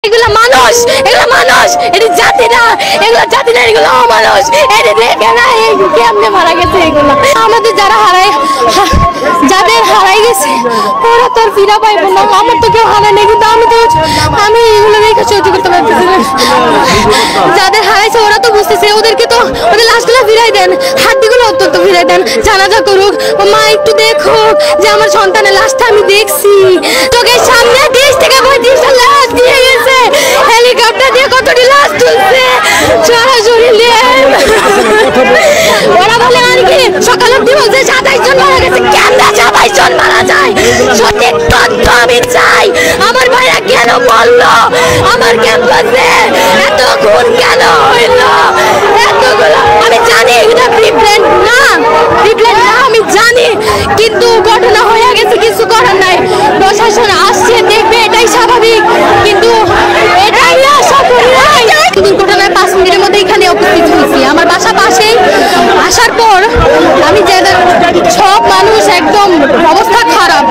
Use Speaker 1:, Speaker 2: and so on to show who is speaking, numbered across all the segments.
Speaker 1: এগুলা মানুষ, এগুলা মানুষ, এটি জাতি না, এগুলা জাতি না, এগুলো অমানুষ। এটি দেখে না কেমনে মারা গেছে এগুলো। আমাদের যারা যাদের হারাই গেছে ওরা তো আর ফিরা পাইবো না। আমার তো কেউ হারায় নেই, কিন্তু আমি এগুলো দেখে সহ্য করতে পারতেছি না। যাদের হারাইছে ওরা তো বুঝতেছে, ওদেরকে তো ওদের লাশগুলো ফিরাই দেন, হাড্ডিগুলো অত্যন্ত ফিরাই দেন, জানাজা করুক। মা একটু দেখো যে আমার সন্তানের লাশটা আমি দেখছি, চোখের সামনে 30 থেকে 35টা লাশ দিয়ে গেছে, হেলিকপ্টার দিয়ে কতটি লাশ তুলছে সরাসরি। ওরা বলে আর কি সকালে বলছে 27 জন মারা গেছে। কেন 27 জন মারা যায়? সঠিক তথ্য আমি চাই। আমার ভাইরা কেন বললো আমার ক্যাম্পাসে এত খুন কেন হইল? এতগুলো আমি জানি এটা প্রিপ্ল্যান না, আমি জানি, কিন্তু ঘটনা হয়ে গেছে, কিছু করার নাই। প্রশাসন আসছে দেখবে, এটাই স্বাভাবিক, কিন্তু এটাই আশা করি নাই। দুর্ঘটনার 5 মিনিটের মধ্যে এখানে উপস্থিত হয়েছি। আমার বাসা পাশেই। আসার পর আমি যে সব মানুষ একদম অবস্থা খারাপ,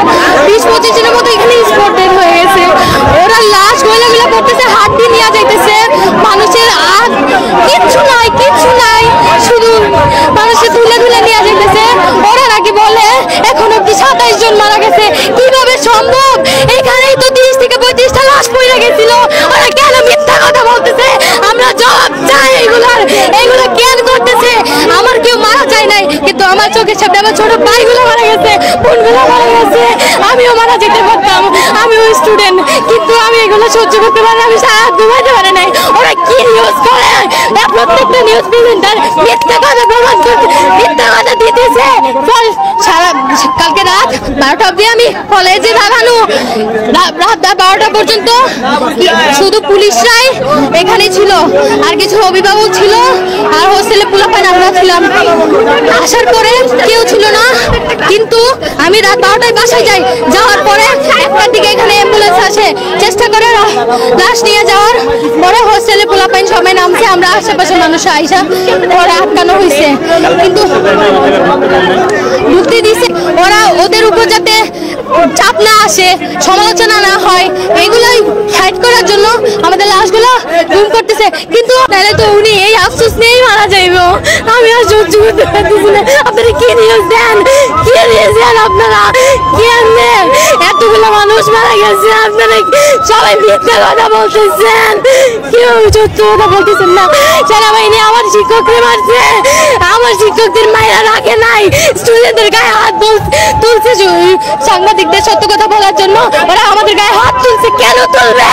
Speaker 1: 20-25 জনের মতো এখানে স্পটেড হয়ে গেছে। ওরা লাশ গলাগুলা পড়তেছে, হাড্ডি নিয়ে যাইতেছে, মানুষের আর কিচ্ছু নাই, শুধু মানুষের তুলে নিয়ে যাইতেছে। ওরা নাকি বলে এখন অব্দি 27 জন মারা গেছে। কিভাবে সম্ভব? এখানেই তো 30 থেকে 35টা লাশ পড়ে গেছিল। ওরা কেন মিথ্যা কথা বলতেছে? আমরা জবাব চাই। এগুলো কেন করতেছে? আমার কেউ মারা যায় নাই, কিন্তু আমার চোখের সামনে আমার ছোট ভাইগুলো মারা গেছে, বোনগুলো মারা গেছে। আমিও মারা যেতে পারতাম, আমিও স্টুডেন্ট, কিন্তু আমি এগুলো সহ্য করতে পারি। আমি সারা ঘুমাতে পারি নাই। ওরা কি নিউজ করে? প্রত্যেকটা নিউজ প্রেজেন্টার মিথ্যা কথা প্রমাণ করতে, মিথ্যা কথা দিতেছে। কালকে রাত 12টা অব্দি আমি কলেজে দাঁড়ানো, রাত 12টা পর্যন্ত শুধু পুলিশরাই এখানে ছিল, আর কিছু অভিভাবক ছিল, আর হোস্টেলে পোলাপান আমরা ছিলাম। আসার পরে কেউ ছিল না, কিন্তু আমি রাত 12টায় বাসায় যাই। যাওয়ার পরে 1টার দিকে এখানে অ্যাম্বুলেন্স আসে, চেষ্টা করে লাশ নিয়ে যাওয়ার পরে হোস্টেলে পোলাপান সবাই নামছে। আমরা আশেপাশে মানুষ আইসা পরে আটকানো হয়েছে, কিন্তু ঢুকতে দিছে। ওরা ওদের উপর যাতে চাপ না আসে, সমালোচনা না হয়, এগুলোই ফাইট করার জন্য আমাদের লাশগুলো গুম করতেছে। কিন্তু তাহলে তো উনি এই আফসোস নিয়েই মারা যাইবো। আমি আর সহ্য করতে পারতেছি না। আপনারা কি নিউজ দেন? আপনারা কেমনে এতগুলো মানুষ মারা গেছে? আপনারা সবাই মিথ্যা কথা বলতেছেন, কেউ সত্য কথা বলতেছেন না। সেনাবাহিনী আমার শিক্ষকদের মারছে, আমার শিক্ষকদের মায়েরা রাখে নাই, স্টুডেন্টদের গায়ে হাত তুলছে সাংবাদিকদের সত্য কথা বলার জন্য। ওরা আমাদের গায়ে হাত তুলছে, কেন তুলবে?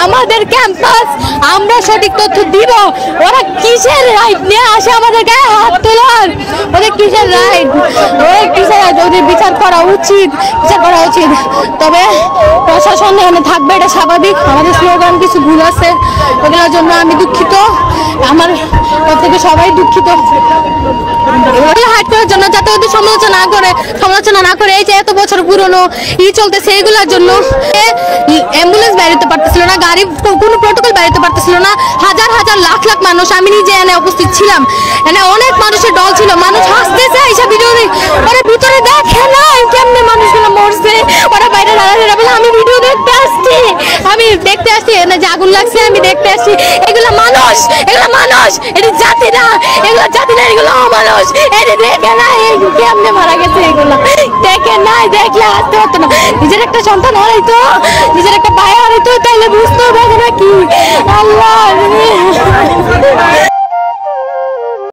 Speaker 1: আমাদের ক্যাম্পাস, আমরা সঠিক তথ্য দিব। ওরা কিসের রাইট নিয়ে আসে আমাদের গায়ে হাত তোলার? ওদের কিসের রাইট? ওদের বিচার করা উচিত। তবে প্রশাসন এখানে থাকবে, এটা স্বাভাবিক। আমাদের স্লোগান কিছু ভুল আছে, ওগুলোর জন্য আমি দুঃখিত, আমার থেকে সবাই দুঃখিত। হাইড করার জন্য, যাতে ওদের সমালোচনা না করে, এই যে এত বছর পুরনো চলতেছে, এগুলোর জন্য অ্যাম্বুলেন্স বেরোতে পারতেছিল না, গাড়ি কোনো প্রটোকল বেরোতে পারতেছিল না। হাজার লাখ মানুষ, আমি নিজে এনে উপস্থিত ছিলাম, এনে অনেক মানুষের দল ছিল। মানুষ হাসতেছে এইসব ভিডিও, ওরা ভিতরে দেখে না কেমনে মানুষগুলো মরছে। ওরা বাইরে দাঁড়াতে বলে আমি ভিডিও দেখতে আসছি, এনে যে আগুন লাগছে আমি দেখতে আসছি। এগুলো মানুষ, এটি জাতি না, এগুলো অমানুষ। এটি দেখে না কেমনে মারা গেছে। এগুলো দেখে নাই, দেখলে আসতে হতো না। নিজের একটা সন্তান হারাইতো, নিজের একটা ভাই হারাইতো, তাইলে বুঝতে হবে না কি